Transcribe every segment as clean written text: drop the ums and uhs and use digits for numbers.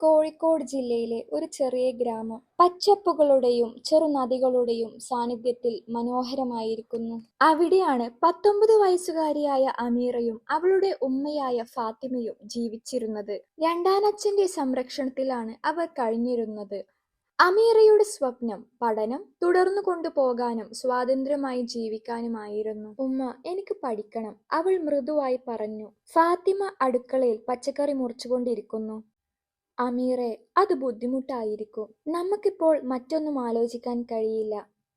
കോഴിക്കോട് ജില്ലയിലെ ഒരു ചെറിയ ഗ്രാമം പച്ചപ്പുകളുടെയും ചെറുനദികളുടെയും സാന്നിധ്യത്തിൽ മനോഹരമായിരിക്കുന്നു. അവിടെയാണ് 19 വയസ്സുകാരിയായ അമീറയും അവളുടെ ഉമ്മയായ ഫാത്തിമയും ജീവിച്ചിരുന്നത്. രണ്ടാനച്ഛന്റെ സംരക്ഷണത്തിലാണ് അവർ കഴിഞ്ഞിരുന്നത്. അമീറയുടെ സ്വപ്നം പഠനം തുടർന്നു കൊണ്ടുപോകാനും സ്വാതന്ത്ര്യമായി ജീവിക്കാനുമായിരുന്നു. ഉമ്മ, എനിക്ക് പഠിക്കണം, അവൾ മൃദുവായി പറഞ്ഞു. ഫാത്തിമ അടുക്കളയിൽ പച്ചക്കറി മുറിച്ചുകൊണ്ടിരിക്കുന്നു. അമീറെ, അത് ബുദ്ധിമുട്ടായിരിക്കും. നമുക്കിപ്പോൾ മറ്റൊന്നും ആലോചിക്കാൻ കഴിയില്ല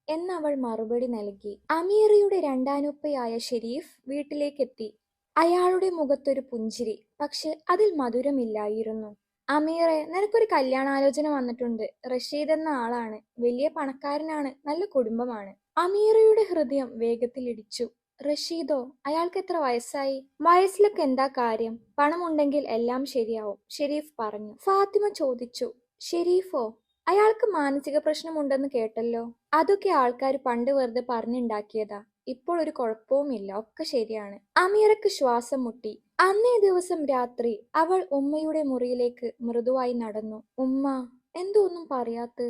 എന്നവൾ മറുപടി നൽകി. അമീറയുടെ രണ്ടാനുപ്പയായ ഷെരീഫ് വീട്ടിലേക്കെത്തി. അയാളുടെ മുഖത്തൊരു പുഞ്ചിരി, പക്ഷെ അതിൽ മധുരമില്ലായിരുന്നു. അമീറെ, നിനക്കൊരു കല്യാണാലോചന വന്നിട്ടുണ്ട്. റഷീദ് എന്ന ആളാണ്, വലിയ പണക്കാരനാണ്, നല്ല കുടുംബമാണ്. അമീറയുടെ ഹൃദയം വേഗത്തിലിടിച്ചു. റഷീദോ? അയാൾക്ക് എത്ര വയസ്സായി? വയസ്സിലൊക്കെ എന്താ കാര്യം, പണമുണ്ടെങ്കിൽ എല്ലാം ശരിയാവും, ഷെരീഫ് പറഞ്ഞു. ഫാത്തിമ ചോദിച്ചു. ഷെരീഫോ? അയാൾക്ക് മാനസിക പ്രശ്നമുണ്ടെന്ന് കേട്ടല്ലോ. അതൊക്കെ ആൾക്കാർ പണ്ട് വെറുതെ പറഞ്ഞുണ്ടാക്കിയതാ. ഇപ്പോൾ ഒരു കുഴപ്പവുമില്ല, ഒക്കെ ശരിയാണ്. അമീറക്ക് ശ്വാസം മുട്ടി. അന്നേ ദിവസം രാത്രി അവൾ ഉമ്മയുടെ മുറിയിലേക്ക് മൃദുവായി നടന്നു. ഉമ്മ, എന്തോ ഒന്നും പറയാത്ത്?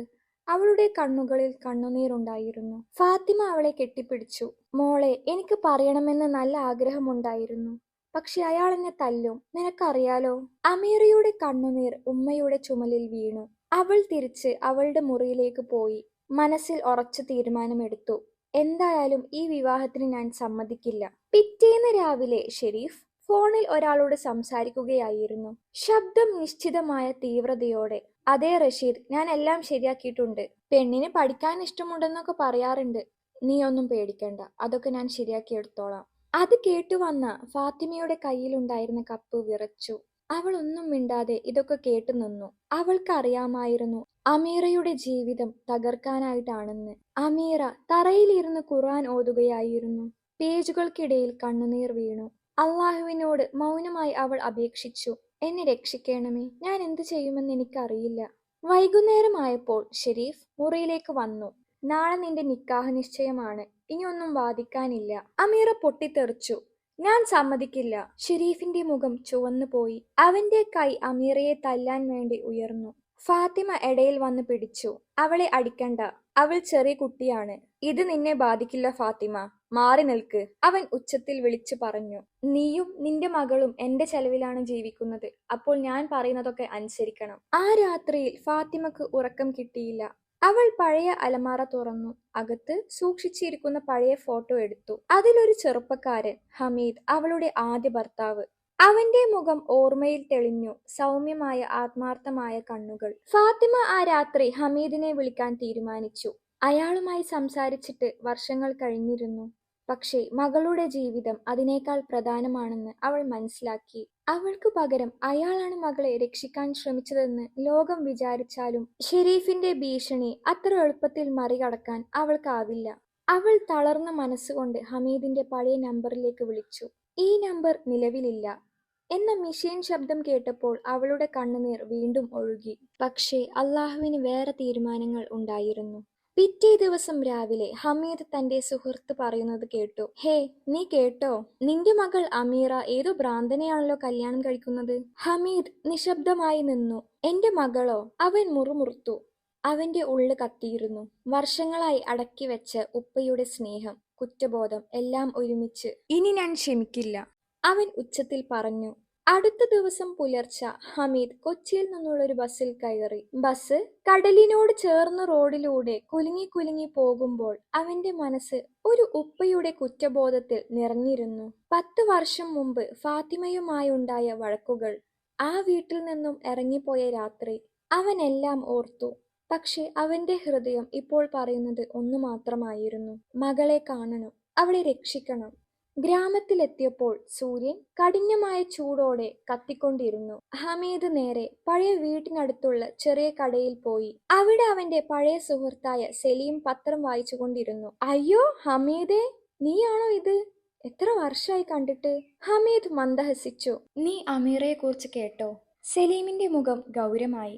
അവളുടെ കണ്ണുകളിൽ കണ്ണുനീരുണ്ടായിരുന്നു. ഫാത്തിമ അവളെ കെട്ടിപ്പിടിച്ചു. മോളെ, എനിക്ക് പറയണമെന്ന് നല്ല ആഗ്രഹമുണ്ടായിരുന്നു, പക്ഷെ അയാൾ എന്നെ തല്ലും, നിനക്കറിയാലോ. അമീറയുടെ കണ്ണുനീർ ഉമ്മയുടെ ചുമലിൽ വീണു. അവൾ തിരിച്ച് അവളുടെ മുറിയിലേക്ക് പോയി. മനസ്സിൽ ഉറച്ച തീരുമാനമെടുത്തു. എന്തായാലും ഈ വിവാഹത്തിന് ഞാൻ സമ്മതിക്കില്ല. പിറ്റേന്ന് രാവിലെ ഷെരീഫ് ഫോണിൽ ഒരാളോട് സംസാരിക്കുകയായിരുന്നു. ശബ്ദം നിശ്ചിതമായ തീവ്രതയോടെ. അതെ റഷീദ്, ഞാൻ എല്ലാം ശരിയാക്കിയിട്ടുണ്ട്. പെണ്ണിന് പഠിക്കാൻ ഇഷ്ടമുണ്ടെന്നൊക്കെ പറയാറുണ്ട്. നീ ഒന്നും പേടിക്കണ്ട, അതൊക്കെ ഞാൻ ശരിയാക്കിയെടുത്തോളാം. അത് കേട്ടുവന്ന ഫാത്തിമയുടെ കയ്യിലുണ്ടായിരുന്ന കപ്പ് വിറച്ചു. അവൾ ഒന്നും മിണ്ടാതെ ഇതൊക്കെ കേട്ടു നിന്നു. അവൾക്കറിയാമായിരുന്നു അമീറയുടെ ജീവിതം തകർക്കാനായിട്ടാണെന്ന്. അമീറ തറയിലിരുന്ന് ഖുർആൻ ഓതുകയായിരുന്നു. പേജുകൾക്കിടയിൽ കണ്ണുനീർ വീണു. അള്ളാഹുവിനോട് മൗനമായി അവൾ അപേക്ഷിച്ചു. എന്നെ രക്ഷിക്കണമേ, ഞാൻ എന്ത് ചെയ്യുമെന്ന് എനിക്കറിയില്ല. വൈകുന്നേരമായപ്പോൾ ഷെരീഫ് മുറിയിലേക്ക് വന്നു. നാളെ നിന്റെ നിക്കാഹ് നിശ്ചയമാണ്, ഇനിയൊന്നും വാദിക്കാനില്ല. അമീറ പൊട്ടിത്തെറിച്ചു. ഞാൻ സമ്മതിക്കില്ല. ഷെരീഫിന്റെ മുഖം ചുവന്നു പോയി. അവന്റെ കൈ അമീറയെ തല്ലാൻ വേണ്ടി ഉയർന്നു. ഫാത്തിമ ഇടയിൽ വന്ന് പിടിച്ചു. അവളെ അടിക്കണ്ട, അവൾ ചെറിയ കുട്ടിയാണ്. ഇത് നിന്നെ ബാധിക്കില്ല ഫാത്തിമ, മാറി നിൽക്ക്, അവൻ ഉച്ചത്തിൽ വിളിച്ചു പറഞ്ഞു. നീയും നിന്റെ മകളും എന്റെ ചെലവിലാണ് ജീവിക്കുന്നത്, അപ്പോൾ ഞാൻ പറയുന്നതൊക്കെ അനുസരിക്കണം. ആ രാത്രിയിൽ ഫാത്തിമക്ക് ഉറക്കം കിട്ടിയില്ല. അവൾ പഴയ അലമാര തുറന്നു. അകത്ത് സൂക്ഷിച്ചിരിക്കുന്ന പഴയ ഫോട്ടോ എടുത്തു. അതിലൊരു ചെറുപ്പക്കാരൻ, ഹമീദ്, അവളുടെ ആദ്യ ഭർത്താവ്. അവന്റെ മുഖം ഓർമ്മയിൽ തെളിഞ്ഞു. സൗമ്യമായ ആത്മാർത്ഥമായ കണ്ണുകൾ. ഫാത്തിമ ആ രാത്രി ഹമീദിനെ വിളിക്കാൻ തീരുമാനിച്ചു. അയാളുമായി സംസാരിച്ചിട്ട് വർഷങ്ങൾ കഴിഞ്ഞിരുന്നു. പക്ഷേ മകളുടെ ജീവിതം അതിനേക്കാൾ പ്രധാനമാണെന്ന് അവൾ മനസ്സിലാക്കി. അവൾക്ക് പകരം അയാളാണ് മകളെ രക്ഷിക്കാൻ ശ്രമിച്ചതെന്ന് ലോകം വിചാരിച്ചാലും ഷെരീഫിന്റെ ഭീഷണി അത്ര എളുപ്പത്തിൽ മറികടക്കാൻ അവൾക്കാവില്ല. അവൾ തളർന്ന മനസ്സുകൊണ്ട് ഹമീദിന്റെ പഴയ നമ്പറിലേക്ക് വിളിച്ചു. ഈ നമ്പർ നിലവിലില്ല എന്ന മിഷീൻ ശബ്ദം കേട്ടപ്പോൾ അവളുടെ കണ്ണുനീർ വീണ്ടും ഒഴുകി. പക്ഷേ അള്ളാഹുവിന് വേറെ തീരുമാനങ്ങൾ ഉണ്ടായിരുന്നു. പിറ്റേ ദിവസം രാവിലെ ഹമീദ് തന്റെ സുഹൃത്ത് പറയുന്നത് കേട്ടു. ഹേ, നീ കേട്ടോ? നിന്റെ മകൾ അമീറ ഏതോ ഭ്രാന്തനെയാണല്ലോ കല്യാണം കഴിക്കുന്നത്. ഹമീദ് നിശബ്ദമായി നിന്നു. എന്റെ മകളോ? അവൻ മുറുമുറുത്തു. അവന്റെ ഉള്ളു കത്തിയിരുന്നു. വർഷങ്ങളായി അടക്കി വെച്ച ഉപ്പയുടെ സ്നേഹം, കുറ്റബോധം എല്ലാം ഒരുമിച്ച്. ഇനി ഞാൻ ക്ഷമിക്കില്ല, അവൻ ഉച്ചത്തിൽ പറഞ്ഞു. അടുത്ത ദിവസം പുലർച്ചെ ഹമീദ് കൊച്ചിയിൽ നിന്നുള്ളൊരു ബസ്സിൽ കയറി. ബസ് കടലിനോട് ചേർന്ന റോഡിലൂടെ കുലുങ്ങി കുലുങ്ങി പോകുമ്പോൾ അവന്റെ മനസ്സ് ഒരു ഉപ്പയുടെ കുറ്റബോധത്തിൽ നിറഞ്ഞിരുന്നു. 10 വർഷം മുമ്പ് ഫാത്തിമയുമായുണ്ടായ വഴക്കുകൾ, ആ വീട്ടിൽ നിന്നും ഇറങ്ങിപ്പോയ രാത്രി, അവനെല്ലാം ഓർത്തു. പക്ഷെ അവന്റെ ഹൃദയം ഇപ്പോൾ പറയുന്നത് ഒന്നു മാത്രമായിരുന്നു. മകളെ കാണണം, അവളെ രക്ഷിക്കണം. ഗ്രാമത്തിലെത്തിയപ്പോൾ സൂര്യൻ കഠിനമായ ചൂടോടെ കത്തിക്കൊണ്ടിരുന്നു. ഹമീദ് നേരെ പഴയ വീട്ടിനടുത്തുള്ള ചെറിയ കടയിൽ പോയി. അവിടെ അവന്റെ പഴയ സുഹൃത്തായ സലീം പത്രം വായിച്ചുകൊണ്ടിരുന്നു. അയ്യോ ഹമീദേ, നീയാണോ ഇത്? എത്ര വർഷമായി കണ്ടിട്ട്? ഹമീദ് മന്ദഹസിച്ചു. നീ അമീറയെ കുറിച്ച് കേട്ടോ? സലീമിന്റെ മുഖം ഗൗരമായി.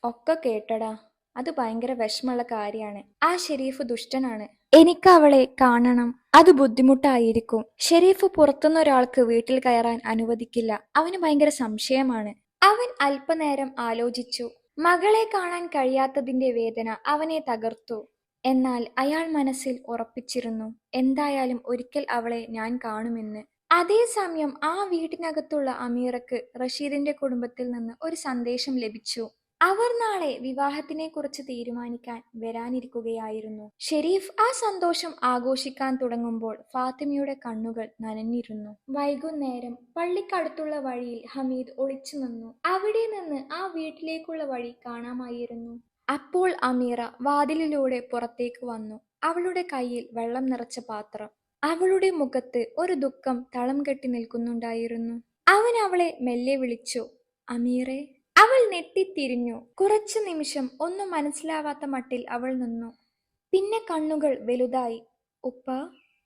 ഒക്കെ കേട്ടടാ, അത് ഭയങ്കര വിഷമമുള്ള കാര്യമാണ്. ആ ഷെരീഫ് ദുഷ്ടനാണ്. എനിക്ക് അവളെ കാണണം. അത് ബുദ്ധിമുട്ടായിരിക്കും. ഷെരീഫ് പുറത്തുനിന്നൊരാൾക്ക് വീട്ടിൽ കയറാൻ അനുവദിക്കില്ല. അവന് ഭയങ്കര സംശയമാണ്. അവൻ അല്പനേരം ആലോചിച്ചു. മകളെ കാണാൻ കഴിയാത്തതിന്റെ വേദന അവനെ തകർത്തു. എന്നാൽ അയാൾ മനസ്സിൽ ഉറപ്പിച്ചിരുന്നു, എന്തായാലും ഒരിക്കൽ അവളെ ഞാൻ കാണുമെന്ന്. അതേസമയം ആ വീട്ടിനകത്തുള്ള അമീറക്ക് റഷീദിന്റെ കുടുംബത്തിൽ നിന്ന് ഒരു സന്ദേശം ലഭിച്ചു. അവർ നാളെ വിവാഹത്തിനെക്കുറിച്ച് തീരുമാനിക്കാൻ വരാനിരിക്കുകയായിരുന്നു. ഷെരീഫ് ആ സന്തോഷം ആഘോഷിക്കാൻ തുടങ്ങുമ്പോൾ ഫാത്തിമയുടെ കണ്ണുകൾ നനഞ്ഞിരുന്നു. വൈകുന്നേരം പള്ളിക്കടുത്തുള്ള വഴിയിൽ ഹമീദ് ഒളിച്ചു നിന്നു. അവിടെ നിന്ന് ആ വീട്ടിലേക്കുള്ള വഴി കാണാമായിരുന്നു. അപ്പോൾ അമീറ വാതിലിലൂടെ പുറത്തേക്ക് വന്നു. അവളുടെ കയ്യിൽ വെള്ളം നിറച്ച പാത്രം. അവളുടെ മുഖത്ത് ഒരു ദുഃഖം തളം കെട്ടി നിൽക്കുന്നുണ്ടായിരുന്നു. അവൻ അവളെ മെല്ലെ വിളിച്ചു, അമീറെ. അവൾ നെട്ടിത്തിരിഞ്ഞു. കുറച്ചു നിമിഷം ഒന്നും മനസ്സിലാവാത്ത മട്ടിൽ അവൾ നിന്നു. പിന്നെ കണ്ണുകൾ വലുതായി. ഉപ്പ.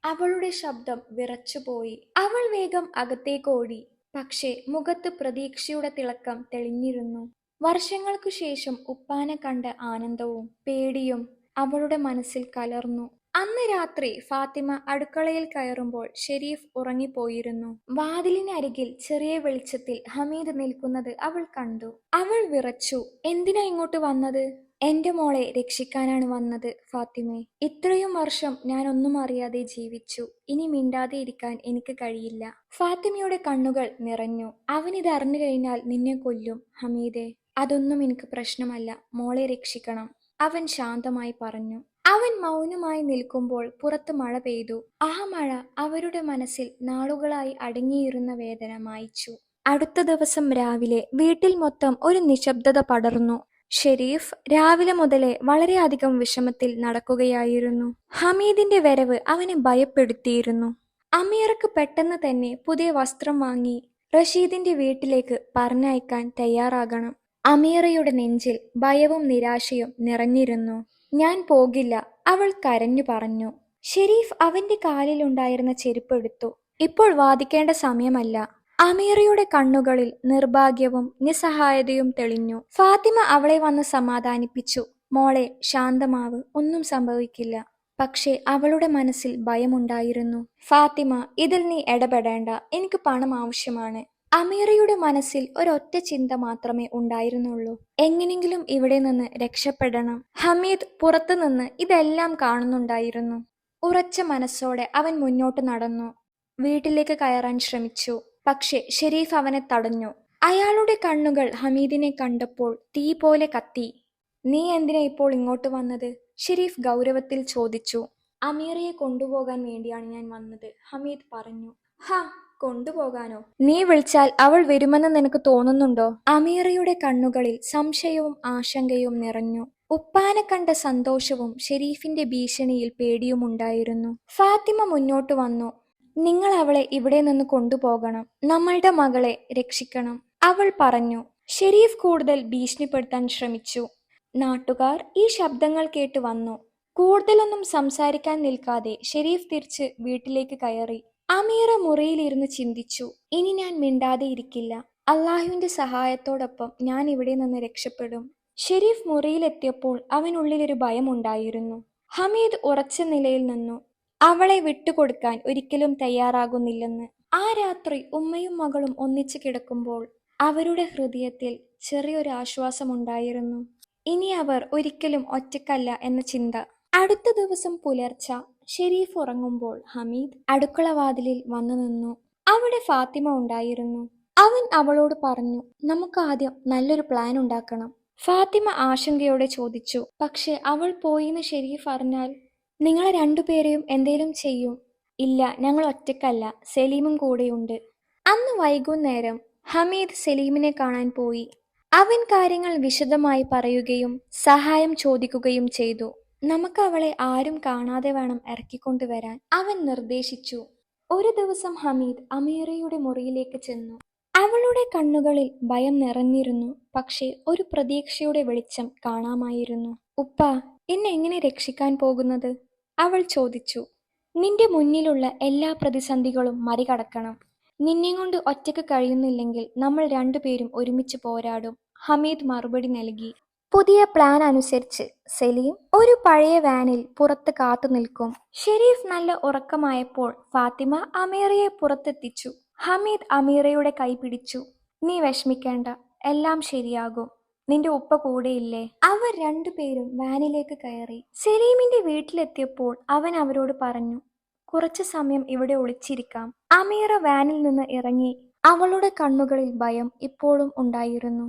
അവളുടെ ശബ്ദം വിറച്ചുപോയി. അവൾ വേഗം അകത്തേക്കോടി. പക്ഷേ മുഖത്ത് പ്രതീക്ഷയുടെ തിളക്കം തെളിഞ്ഞിരുന്നു. വർഷങ്ങൾക്കു ശേഷം ഉപ്പാനെ കണ്ട ആനന്ദവും പേടിയും അവളുടെ മനസ്സിൽ കലർന്നു. അന്ന് രാത്രി ഫാത്തിമ അടുക്കളയിൽ കയറുമ്പോൾ ഷെരീഫ് ഉറങ്ങിപ്പോയിരുന്നു. വാതിലിനരികിൽ ചെറിയ വെളിച്ചത്തിൽ ഹമീദ് നിൽക്കുന്നത് അവൾ കണ്ടു. അവൾ വിറച്ചു. എന്തിനാ ഇങ്ങോട്ട് വന്നത്? എന്റെ മോളെ രക്ഷിക്കാനാണ് വന്നത് ഫാത്തിമേ. ഇത്രയും വർഷം ഞാൻ ഒന്നും അറിയാതെ ജീവിച്ചു. ഇനി മിണ്ടാതെ ഇരിക്കാൻ എനിക്ക് കഴിയില്ല. ഫാത്തിമയുടെ കണ്ണുകൾ നിറഞ്ഞു. അവനിത് അറിഞ്ഞു കഴിഞ്ഞാൽ നിന്നെ കൊല്ലും ഹമീദേ. അതൊന്നും എനിക്ക് പ്രശ്നമല്ല. മോളെ രക്ഷിക്കണം, അവൻ ശാന്തമായി പറഞ്ഞു. അവൻ മൗനമായി നിൽക്കുമ്പോൾ പുറത്ത് മഴ പെയ്തു. ആ മഴ അവരുടെ മനസ്സിൽ നാളുകളായി അടങ്ങിയിരുന്ന വേദന മായ്ച്ചു. അടുത്ത ദിവസം രാവിലെ വീട്ടിൽ മൊത്തം ഒരു നിശബ്ദത പടർന്നു. ഷെരീഫ് രാവിലെ മുതലേ വളരെയധികം വിഷമത്തിൽ നടക്കുകയായിരുന്നു. ഹമീദിന്റെ വരവ് അവനെ ഭയപ്പെടുത്തിയിരുന്നു. അമീറക്ക് പെട്ടെന്ന് തന്നെ പുതിയ വസ്ത്രം വാങ്ങി റഷീദിന്റെ വീട്ടിലേക്ക് പറഞ്ഞയക്കാൻ തയ്യാറാകണം. അമീറയുടെ നെഞ്ചിൽ ഭയവും നിരാശയും നിറഞ്ഞിരുന്നു. ഞാൻ പോകില്ല, അവൾ കരഞ്ഞു പറഞ്ഞു. ഷെരീഫ് അവന്റെ കാലിലുണ്ടായിരുന്ന ചെരുപ്പ് എടുത്തു. ഇപ്പോൾ വാദിക്കേണ്ട സമയമല്ല. അമീറയുടെ കണ്ണുകളിൽ നിർഭാഗ്യവും നിസ്സഹായതയും തെളിഞ്ഞു. ഫാത്തിമ അവളെ വന്ന് സമാധാനിപ്പിച്ചു. മോളെ, ശാന്തമാവ്, ഒന്നും സംഭവിക്കില്ല. പക്ഷേ അവളുടെ മനസ്സിൽ ഭയമുണ്ടായിരുന്നു. ഫാത്തിമ, ഇതിൽ നീ ഇടപെടേണ്ട. എനിക്ക് പണം ആവശ്യമാണ്. അമീറയുടെ മനസ്സിൽ ഒരൊറ്റ ചിന്ത മാത്രമേ ഉണ്ടായിരുന്നുള്ളൂ. എങ്ങനെങ്കിലും ഇവിടെ നിന്ന് രക്ഷപ്പെടണം. ഹമീദ് പുറത്തുനിന്ന് ഇതെല്ലാം കാണുന്നുണ്ടായിരുന്നു. ഉറച്ച മനസ്സോടെ അവൻ മുന്നോട്ട് നടന്നു. വീട്ടിലേക്ക് കയറാൻ ശ്രമിച്ചു. പക്ഷെ ഷെരീഫ് അവനെ തടഞ്ഞു. അയാളുടെ കണ്ണുകൾ ഹമീദിനെ കണ്ടപ്പോൾ തീ പോലെ കത്തി. നീ എന്തിനാ ഇപ്പോൾ ഇങ്ങോട്ട് വന്നത്? ഷെരീഫ് ഗൗരവത്തിൽ ചോദിച്ചു. അമീറയെ കൊണ്ടുപോകാൻ വേണ്ടിയാണ് ഞാൻ വന്നത്, ഹമീദ് പറഞ്ഞു. ഹാ, കൊണ്ടുപോകാനോ? നീ വിളിച്ചാൽ അവൾ വരുമെന്ന് നിനക്ക് തോന്നുന്നുണ്ടോ? അമീറയുടെ കണ്ണുകളിൽ സംശയവും ആശങ്കയും നിറഞ്ഞു. ഉപ്പാനെ കണ്ട സന്തോഷവും ഷെരീഫിന്റെ ഭീഷണിയിൽ പേടിയുമുണ്ടായിരുന്നു. ഫാത്തിമ മുന്നോട്ട് വന്നു. നിങ്ങൾ അവളെ ഇവിടെ നിന്ന് കൊണ്ടുപോകണം. നമ്മളുടെ മകളെ രക്ഷിക്കണം, അവൾ പറഞ്ഞു. ഷെരീഫ് കൂടുതൽ ഭീഷണിപ്പെടുത്താൻ ശ്രമിച്ചു. നാട്ടുകാർ ഈ ശബ്ദങ്ങൾ കേട്ട് വന്നു. കൂടുതലൊന്നും സംസാരിക്കാൻ നിൽക്കാതെ ഷെരീഫ് തിരിച്ച് വീട്ടിലേക്ക് കയറി. അമീറ മുറിയിലിരുന്ന് ചിന്തിച്ചു. ഇനി ഞാൻ മിണ്ടാതെ ഇരിക്കില്ല. അള്ളാഹുവിന്റെ സഹായത്തോടൊപ്പം ഞാൻ ഇവിടെ നിന്ന് രക്ഷപ്പെടും. ഷെരീഫ് മുറിയിലെത്തിയപ്പോൾ അവനുള്ളിലൊരു ഭയമുണ്ടായിരുന്നു. ഹമീദ് ഉറച്ച നിലയിൽ നിന്നു. അവളെ വിട്ടുകൊടുക്കാൻ ഒരിക്കലും തയ്യാറാകുന്നില്ലെന്ന്. ആ രാത്രി ഉമ്മയും മകളും ഒന്നിച്ചു കിടക്കുമ്പോൾ അവരുടെ ഹൃദയത്തിൽ ചെറിയൊരു ആശ്വാസമുണ്ടായിരുന്നു. ഇനി അവർ ഒരിക്കലും ഒറ്റക്കല്ല എന്ന ചിന്ത. അടുത്ത ദിവസം പുലർച്ച ഷെരീഫ് ഉറങ്ങുമ്പോൾ ഹമീദ് അടുക്കളവാതിലിൽ വന്നു നിന്നു. അവിടെ ഫാത്തിമ ഉണ്ടായിരുന്നു. അവൻ അവളോട് പറഞ്ഞു, നമുക്ക് ആദ്യം നല്ലൊരു പ്ലാൻ ഉണ്ടാക്കണം. ഫാത്തിമ ആശങ്കയോടെ ചോദിച്ചു. പക്ഷെ അവൾ പോയിന്ന് ഷെരീഫ് അറിഞ്ഞാൽ? നിങ്ങളെ രണ്ടുപേരെയും എന്തേലും ചെയ്യും. ഇല്ല, ഞങ്ങൾ ഒറ്റക്കല്ല, സലീമും കൂടെയുണ്ട്. അന്ന് വൈകുന്നേരം ഹമീദ് സലീമിനെ കാണാൻ പോയി. അവൻ കാര്യങ്ങൾ വിശദമായി പറയുകയും സഹായം ചോദിക്കുകയും ചെയ്തു. നമുക്ക് അവളെ ആരും കാണാതെ വേണം ഇറക്കിക്കൊണ്ടുവരാൻ, അവൻ നിർദ്ദേശിച്ചു. ഒരു ദിവസം ഹമീദ് അമീറയുടെ മുറിയിലേക്ക് ചെന്നു. അവളുടെ കണ്ണുകളിൽ ഭയം നിറഞ്ഞിരുന്നു. പക്ഷേ ഒരു പ്രതീക്ഷയുടെ വെളിച്ചം കാണാമായിരുന്നു. ഉപ്പ, എന്നെ എങ്ങനെ രക്ഷിക്കാൻ പോകുന്നത്? അവൾ ചോദിച്ചു. നിന്റെ മുന്നിലുള്ള എല്ലാ പ്രതിസന്ധികളും മറികടക്കണം. നിന്നെ കൊണ്ട് ഒറ്റയ്ക്ക് കഴിയുന്നില്ലെങ്കിൽ നമ്മൾ രണ്ടുപേരും ഒരുമിച്ച് പോരാടും, ഹമീദ് മറുപടി നൽകി. പുതിയ പ്ലാൻ അനുസരിച്ച് സലീം ഒരു പഴയ വാനിൽ പുറത്ത് കാത്തു നിൽക്കും. ഷെരീഫ് നല്ല ഉറക്കമായപ്പോൾ ഫാത്തിമ അമീറയെ പുറത്തെത്തിച്ചു. ഹമീദ് അമീറയുടെ കൈ പിടിച്ചു. നീ വിഷമിക്കേണ്ട, എല്ലാം ശരിയാകും. നിന്റെ ഉപ്പ കൂടെയില്ലേ? അവർ രണ്ടുപേരും വാനിലേക്ക് കയറി. സലീമിന്റെ വീട്ടിലെത്തിയപ്പോൾ അവൻ അവരോട് പറഞ്ഞു, കുറച്ചു സമയം ഇവിടെ ഒളിച്ചിരിക്കാം. അമീറ വാനിൽ നിന്ന് ഇറങ്ങി. അവളുടെ കണ്ണുകളിൽ ഭയം ഇപ്പോഴും ഉണ്ടായിരുന്നു.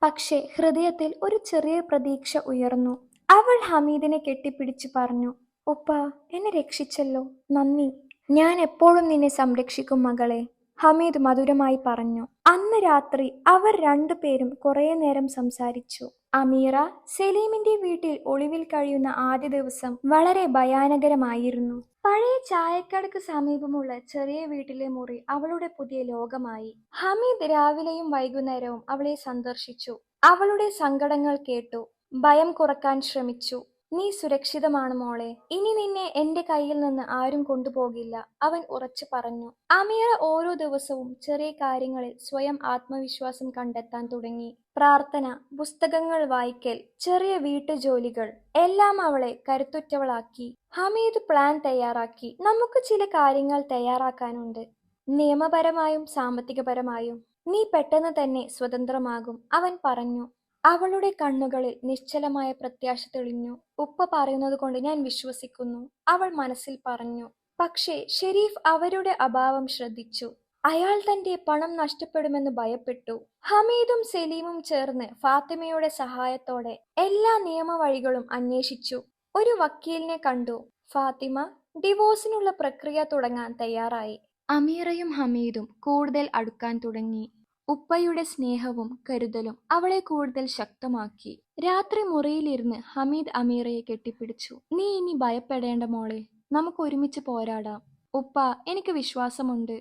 പക്ഷേ ഹൃദയത്തിൽ ഒരു ചെറിയ പ്രതീക്ഷ ഉയർന്നു. അവൾ ഹമീദിനെ കെട്ടിപ്പിടിച്ചു പറഞ്ഞു, ഉപ്പ, എന്നെ രക്ഷിച്ചല്ലോ, നന്ദി. ഞാൻ എപ്പോഴും നിന്നെ സംരക്ഷിക്കും മകളെ, ഹമീദ് മധുരമായി പറഞ്ഞു. അന്ന് രാത്രി അവർ രണ്ടുപേരും കുറേ നേരം സംസാരിച്ചു. അമീറ സലീമിന്റെ വീട്ടിൽ ഒളിവിൽ കഴിയുന്ന ആദ്യ ദിവസം വളരെ ഭയാനകരമായിരുന്നു. പഴയ ചായക്കടക്ക് സമീപമുള്ള ചെറിയ വീട്ടിലെ മുറി അവളുടെ പുതിയ ലോകമായി. ഹമീദ് രാവിലെയും വൈകുന്നേരവും അവളെ സന്ദർശിച്ചു. അവളുടെ സങ്കടങ്ങൾ കേട്ടു. ഭയം കുറക്കാൻ ശ്രമിച്ചു. നീ സുരക്ഷിതമാണ് മോളെ, ഇനി നിന്നെ എന്റെ കയ്യിൽ നിന്ന് ആരും കൊണ്ടുപോകില്ല, അവൻ ഉറച്ചു പറഞ്ഞു. അമീറ ഓരോ ദിവസവും ചെറിയ കാര്യങ്ങളിൽ സ്വയം ആത്മവിശ്വാസം കണ്ടെത്താൻ തുടങ്ങി. പ്രാർത്ഥന, പുസ്തകങ്ങൾ വായിക്കൽ, ചെറിയ വീട്ടുജോലികൾ എല്ലാം അവളെ കരുത്തുറ്റവളാക്കി. ഹമീദ് പ്ലാൻ തയ്യാറാക്കി. നമുക്ക് ചില കാര്യങ്ങൾ തയ്യാറാക്കാനുണ്ട്, നിയമപരമായും സാമ്പത്തികപരമായും. നീ പെട്ടെന്ന് തന്നെ സ്വതന്ത്രമാകും, അവൻ പറഞ്ഞു. അവളുടെ കണ്ണുകളിൽ നിശ്ചലമായ പ്രത്യാശ തെളിഞ്ഞു. ഉപ്പ പറയുന്നത് കൊണ്ട് ഞാൻ വിശ്വസിക്കുന്നു, അവൾ മനസ്സിൽ പറഞ്ഞു. പക്ഷേ ഷെരീഫ് അവരുടെ അഭാവം ശ്രദ്ധിച്ചു. അയാൾ തന്റെ പണം നഷ്ടപ്പെടുമെന്ന് ഭയപ്പെട്ടു. ഹമീദും സലീമും ചേർന്ന് ഫാത്തിമയുടെ സഹായത്തോടെ എല്ലാ നിയമവഴികളും അന്വേഷിച്ചു. ഒരു വക്കീലിനെ കണ്ടു. ഫാത്തിമ ഡിവോഴ്സിനുള്ള പ്രക്രിയ തുടങ്ങാൻ തയ്യാറായി. അമീറയും ഹമീദും കൂടുതൽ അടുക്കാൻ തുടങ്ങി. ഉപ്പയുടെ സ്നേഹവും കരുതലും അവളെ കൂടുതൽ ശക്തമാക്കി. രാത്രി മുറിയിലിരുന്ന് ഹമീദ് അമീറയെ കെട്ടിപ്പിടിച്ചു. നീ ഇനി ഭയപ്പെടേണ്ട മോളെ, നമുക്ക് ഒരുമിച്ച് പോരാടാം. ഉപ്പ, എനിക്ക് വിശ്വാസമുണ്ട്,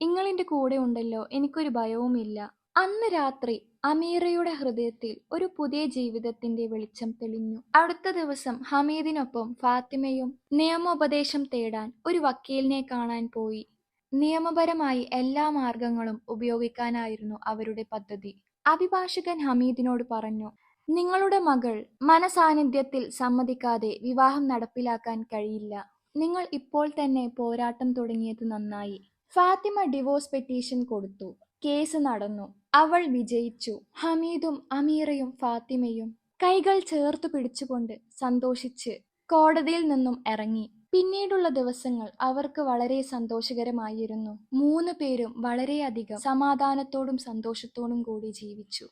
ഇങ്ങളെന്റെ കൂടെ ഉണ്ടല്ലോ, എനിക്കൊരു ഭയവുമില്ല. അന്ന് രാത്രി അമീറയുടെ ഹൃദയത്തിൽ ഒരു പുതിയ ജീവിതത്തിന്റെ വെളിച്ചം തെളിഞ്ഞു. അടുത്ത ദിവസം ഹമീദിനൊപ്പം ഫാത്തിമയും നിയമോപദേശം തേടാൻ ഒരു വക്കീലിനെ കാണാൻ പോയി. നിയമപരമായി എല്ലാ മാർഗങ്ങളും ഉപയോഗിക്കാനായിരുന്നു അവരുടെ പദ്ധതി. അഭിഭാഷകൻ ഹമീദിനോട് പറഞ്ഞു, നിങ്ങളുടെ മകൾ മനസാന്നിധ്യത്തിൽ സമ്മതിക്കാതെ വിവാഹം നടപ്പിലാക്കാൻ കഴിയില്ല. നിങ്ങൾ ഇപ്പോൾ തന്നെ പോരാട്ടം തുടങ്ങിയത് നന്നായി. ഫാത്തിമ ഡിവോഴ്സ് പെറ്റീഷൻ കൊടുത്തു. കേസ് നടന്നു. അവൾ വിജയിച്ചു. ഹമീദും അമീറയും ഫാത്തിമയും കൈകൾ ചേർത്തു പിടിച്ചുകൊണ്ട് സന്തോഷിച്ച് കോടതിയിൽ നിന്നും ഇറങ്ങി. പിന്നീടുള്ള ദിവസങ്ങൾ അവർക്ക് വളരെ സന്തോഷകരമായിരുന്നു. 3 പേരും വളരെയധികം സമാധാനത്തോടും സന്തോഷത്തോടും കൂടി ജീവിച്ചു.